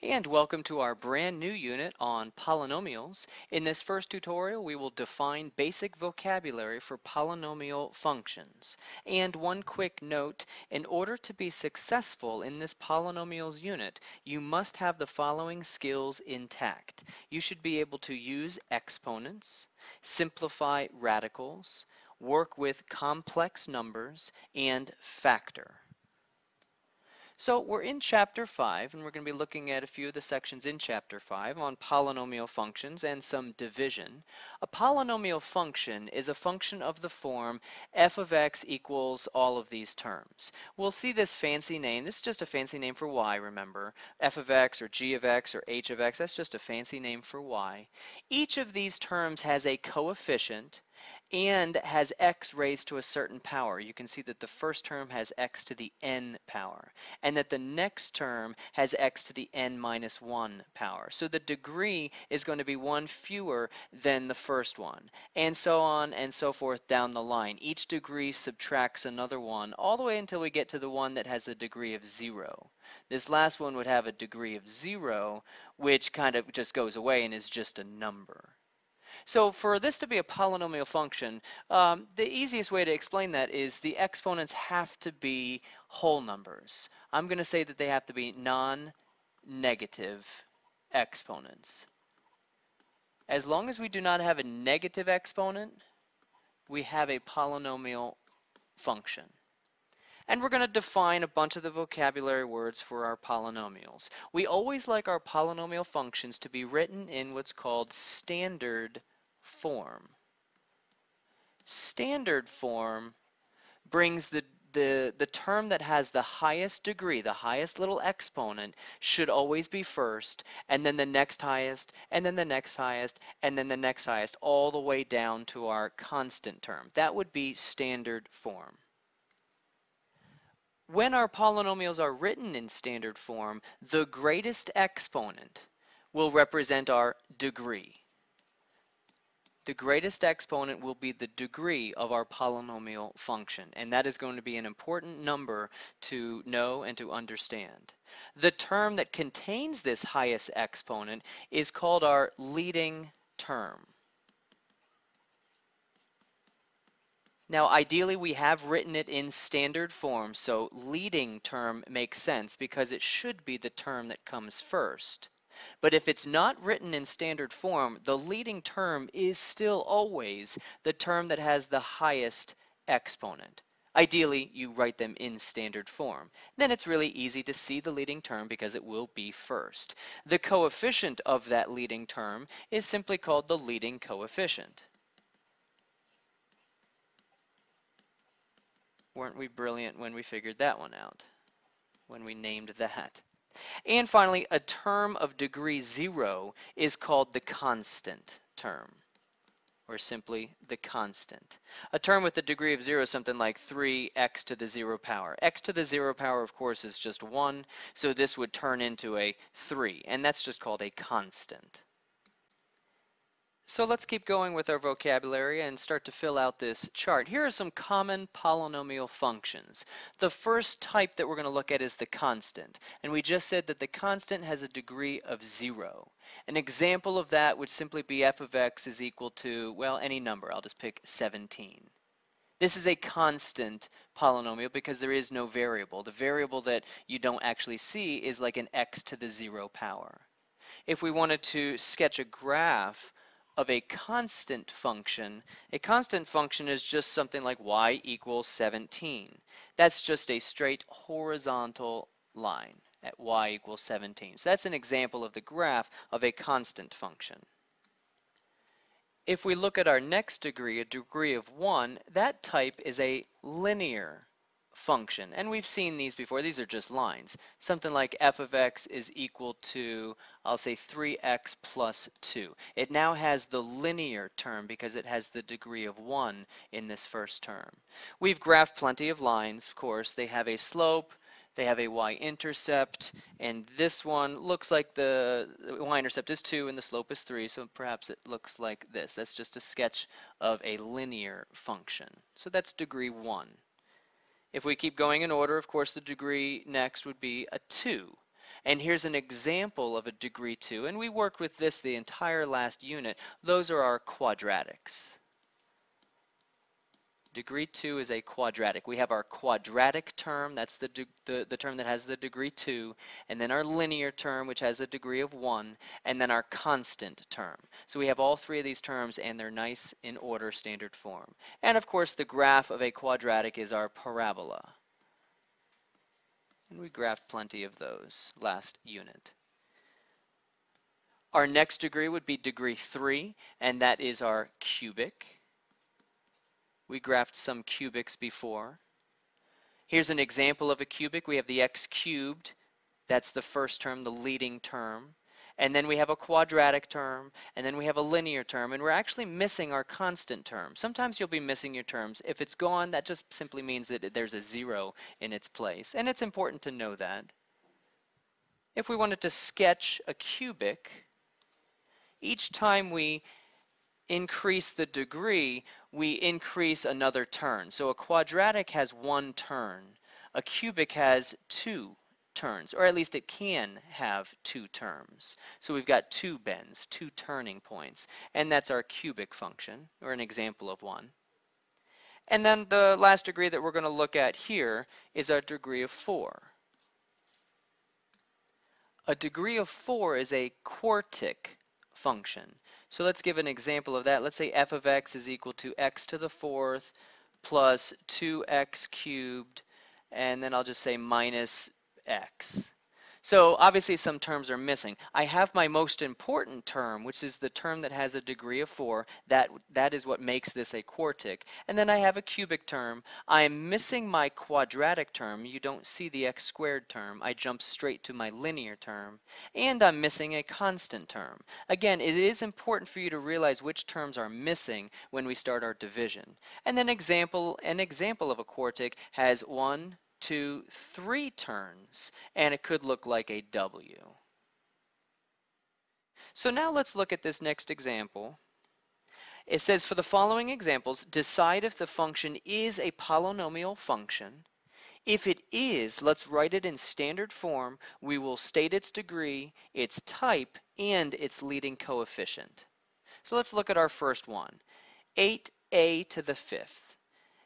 And welcome to our brand new unit on polynomials. In this first tutorial, we will define basic vocabulary for polynomial functions. And one quick note, in order to be successful in this polynomials unit, you must have the following skills intact. You should be able to use exponents, simplify radicals, work with complex numbers, and factor. So we're in Chapter 5, and we're going to be looking at a few of the sections in Chapter 5 on polynomial functions and some division. A polynomial function is a function of the form f of x equals all of these terms. We'll see this fancy name. This is just a fancy name for y, remember. F of x or g of x or h of x, that's just a fancy name for y. Each of these terms has a coefficient and has x raised to a certain power. You can see that the first term has x to the n power, and that the next term has x to the n minus 1 power. So the degree is going to be one fewer than the first one, and so on and so forth down the line. Each degree subtracts another one all the way until we get to the one that has a degree of 0. This last one would have a degree of 0, which kind of just goes away and is just a number. So for this to be a polynomial function, the easiest way to explain that is the exponents have to be whole numbers. I'm going to say that they have to be non-negative exponents. As long as we do not have a negative exponent, we have a polynomial function. And we're going to define a bunch of the vocabulary words for our polynomials. We always like our polynomial functions to be written in what's called standard form. Standard form brings the term that has the highest degree, the highest little exponent, should always be first, and then the next highest, and then the next highest, and then the next highest, all the way down to our constant term. That would be standard form. When our polynomials are written in standard form, the greatest exponent will represent our degree. The greatest exponent will be the degree of our polynomial function, and that is going to be an important number to know and to understand. The term that contains this highest exponent is called our leading term. Now, ideally, we have written it in standard form, so leading term makes sense because it should be the term that comes first. But if it's not written in standard form, the leading term is still always the term that has the highest exponent. Ideally, you write them in standard form. Then it's really easy to see the leading term because it will be first. The coefficient of that leading term is simply called the leading coefficient. Weren't we brilliant when we figured that one out? When we named that? And finally, a term of degree 0 is called the constant term, or simply the constant. A term with a degree of 0 is something like 3x to the 0 power. X to the 0 power, of course, is just 1, so this would turn into a 3, and that's just called a constant. So let's keep going with our vocabulary and start to fill out this chart. Here are some common polynomial functions. The first type that we're going to look at is the constant. And we just said that the constant has a degree of 0. An example of that would simply be f of x is equal to, well, any number. I'll just pick 17. This is a constant polynomial because there is no variable. The variable that you don't actually see is like an x to the 0 power. If we wanted to sketch a graph of a constant function is just something like y equals 17. That's just a straight horizontal line at y equals 17. So that's an example of the graph of a constant function. If we look at our next degree, a degree of 1, that type is a linear function. And we've seen these before. These are just lines. Something like f of x is equal to, I'll say 3x plus 2. It now has the linear term because it has the degree of 1 in this first term. We've graphed plenty of lines, of course. They have a slope, they have a y-intercept, and this one looks like the y-intercept is 2 and the slope is 3, so perhaps it looks like this. That's just a sketch of a linear function. So that's degree 1. If we keep going in order, of course, the degree next would be a 2. And here's an example of a degree 2, and we worked with this the entire last unit. Those are our quadratics. Degree 2 is a quadratic. We have our quadratic term, that's the term that has the degree 2, and then our linear term, which has a degree of 1, and then our constant term. So we have all three of these terms, and they're nice in order standard form. And of course, the graph of a quadratic is our parabola. And we graphed plenty of those last unit. Our next degree would be degree 3, and that is our cubic. We graphed some cubics before. Here's an example of a cubic. We have the x cubed. That's the first term, the leading term. And then we have a quadratic term, and then we have a linear term, and we're actually missing our constant term. Sometimes you'll be missing your terms. If it's gone, that just simply means that there's a 0 in its place, and it's important to know that. If we wanted to sketch a cubic, each time we increase the degree, we increase another turn. So a quadratic has one turn. A cubic has two turns, or at least it can have two terms. So we've got two bends, two turning points, and that's our cubic function, or an example of one. And then the last degree that we're going to look at here is our degree of 4. A degree of 4 is a quartic function. So let's give an example of that. Let's say f of x is equal to x to the 4th plus 2x cubed, and then I'll just say minus x. So obviously some terms are missing. I have my most important term, which is the term that has a degree of 4. That is what makes this a quartic. And then I have a cubic term. I am missing my quadratic term. You don't see the x squared term. I jump straight to my linear term. And I'm missing a constant term. Again, it is important for you to realize which terms are missing when we start our division. And then an example of a quartic has 1, 2, 3 turns, and it could look like a W. So now let's look at this next example. It says, for the following examples, decide if the function is a polynomial function. If it is, let's write it in standard form. We will state its degree, its type, and its leading coefficient. So let's look at our first one, 8a to the 5th.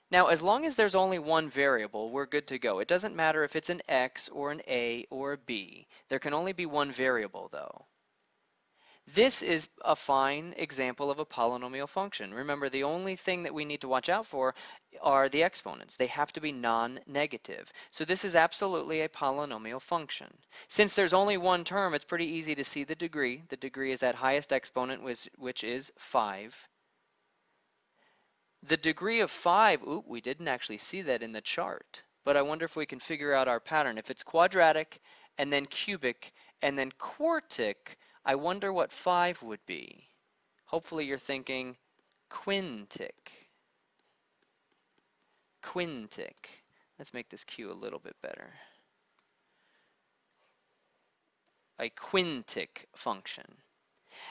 Now, as long as there's only one variable, we're good to go. It doesn't matter if it's an x or an a or a b. There can only be one variable, though. This is a fine example of a polynomial function. Remember, the only thing that we need to watch out for are the exponents. They have to be non-negative. So this is absolutely a polynomial function. Since there's only one term, it's pretty easy to see the degree. The degree is that highest exponent, which is 5. The degree of 5, we didn't actually see that in the chart, but I wonder if we can figure out our pattern. If it's quadratic and then cubic and then quartic, I wonder what 5 would be. Hopefully you're thinking quintic. Quintic. Let's make this Q a little bit better. A quintic function.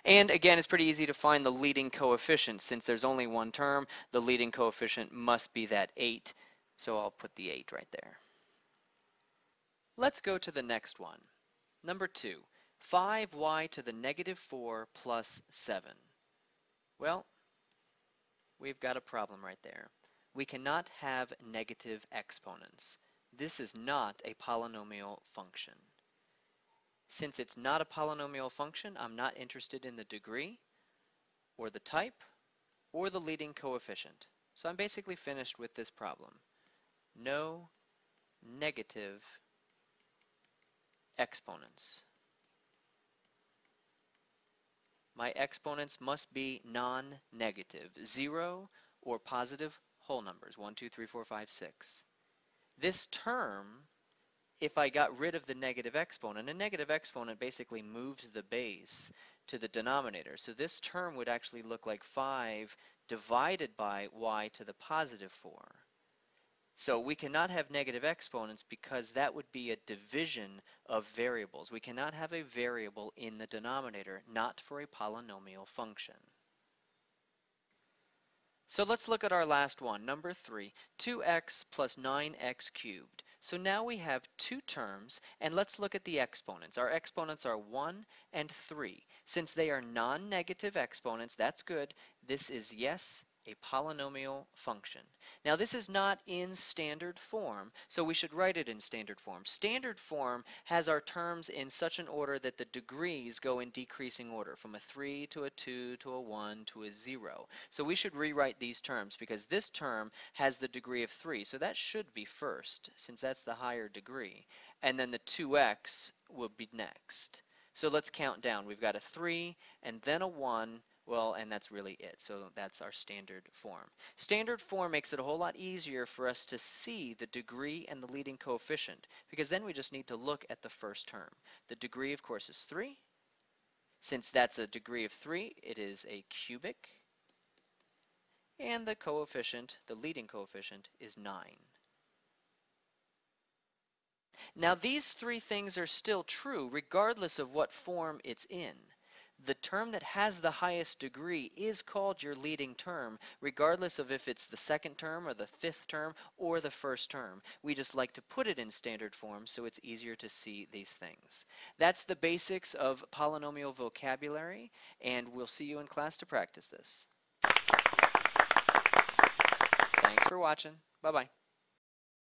And again, it's pretty easy to find the leading coefficient. Since there's only one term, the leading coefficient must be that 8. So I'll put the 8 right there. Let's go to the next one. Number 2, 5y to the negative 4 plus 7. Well, we've got a problem right there. We cannot have negative exponents. This is not a polynomial function. Since it's not a polynomial function, I'm not interested in the degree, or the type, or the leading coefficient. So I'm basically finished with this problem. No negative exponents. My exponents must be non-negative, 0 or positive whole numbers, 1, 2, 3, 4, 5, 6. This term, if I got rid of the negative exponent, a negative exponent basically moves the base to the denominator. So this term would actually look like 5 divided by y to the positive 4. So we cannot have negative exponents because that would be a division of variables. We cannot have a variable in the denominator, not for a polynomial function. So let's look at our last one, number 3, 2x plus 9x cubed. So now we have two terms, and let's look at the exponents. Our exponents are 1 and 3. Since they are non-negative exponents, that's good. This is, yes, a polynomial function. Now this is not in standard form, so we should write it in standard form. Standard form has our terms in such an order that the degrees go in decreasing order, from a 3 to a 2 to a 1 to a 0. So we should rewrite these terms because this term has the degree of 3, so that should be first, since that's the higher degree. And then the 2x will be next. So let's count down. We've got a 3 and then a 1. Well, and that's really it. So that's our standard form. Standard form makes it a whole lot easier for us to see the degree and the leading coefficient, because then we just need to look at the first term. The degree, of course, is 3. Since that's a degree of 3, it is a cubic. And the coefficient, the leading coefficient, is 9. Now these three things are still true regardless of what form it's in. The term that has the highest degree is called your leading term, regardless of if it's the second term or the fifth term or the first term. We just like to put it in standard form so it's easier to see these things. That's the basics of polynomial vocabulary, and we'll see you in class to practice this. Thanks for watching. Bye-bye.